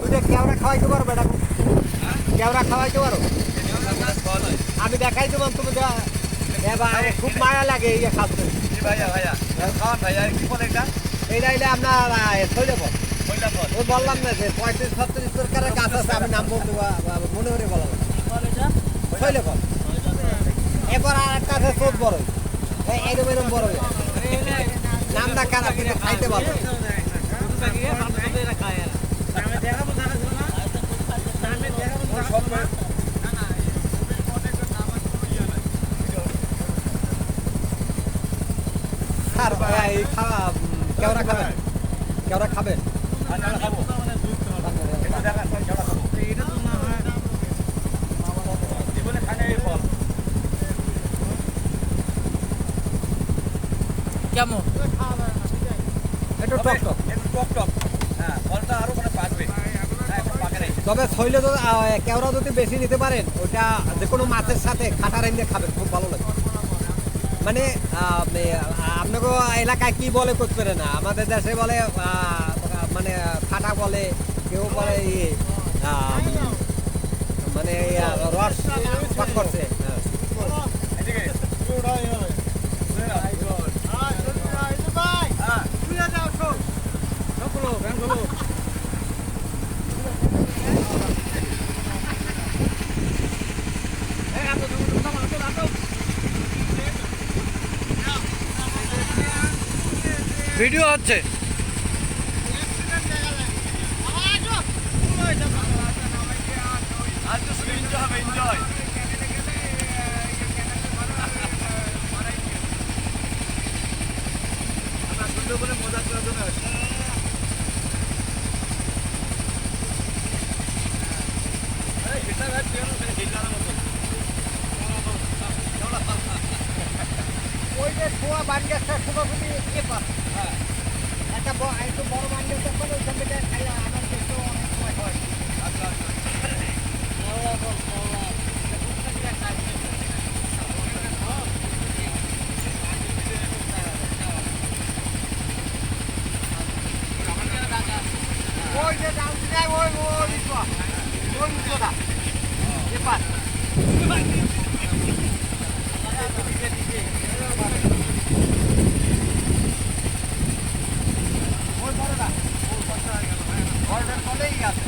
দুইটা কেওড়া খাওয়াইতে পারো বেটা? কেওড়া খাওয়াইতে পারো? আমি দেখাই দেবো তুমি খুব মায়া লাগে এই খাচ্ছে। এইটা এলে আপনার শৈল ফল। ওই বললাম না যে 35-36 প্রকারের গাছ আছে, আমি নাম বলতে মনে করে বললাম শৈল ফল। এবার আর একটা আছে চোখ বড়, এরম এরম বড়, নামটা খারাপ কিন্তু খাইতে ভালো। আর এই খাওয়া কেওড়া খাবেন? কেওড়া খাবেন? কেমন? একটু টক টক, একটু টক টক। হ্যাঁ, ফলটা আরো মানে পাকবে। হ্যাঁ, এখন পাকে নাই। তবে শৈল কেওড়া যদি বেশি নিতে পারেন ওটা যে কোনো মাছের সাথে খাটা রেঁধে খাবেন, খুব ভালো লাগে। মানে আপনাকে এলাকায় কি বলে করতে পারে না, আমাদের দেশে বলে মানে খাটা বলে, কেউ বলে মানে রস পাক করছে। এদিকে। ভিডিও হচ্ছে। আজ তো শুধু এনজয় হবে, এনজয়। আমরা সুন্দরবনে মজা করার জন্য আসি। আরে এটা গাছ কেন হিলার মতো? ওই যে ছোয়া বাড়ি একটা ছোটাছুটি একটা একটু বড় বাড়ি দেখবেন, ওইখান থেকে খাইলে আমার দেখতে অনেক সময় হয়। আচ্ছা আচ্ছা। ওই যে ডাউনটি যায় ওই উচ্চটা এপার ওই বড়টা, ওই বড়টা গেল, বড়টার তলেই আছে।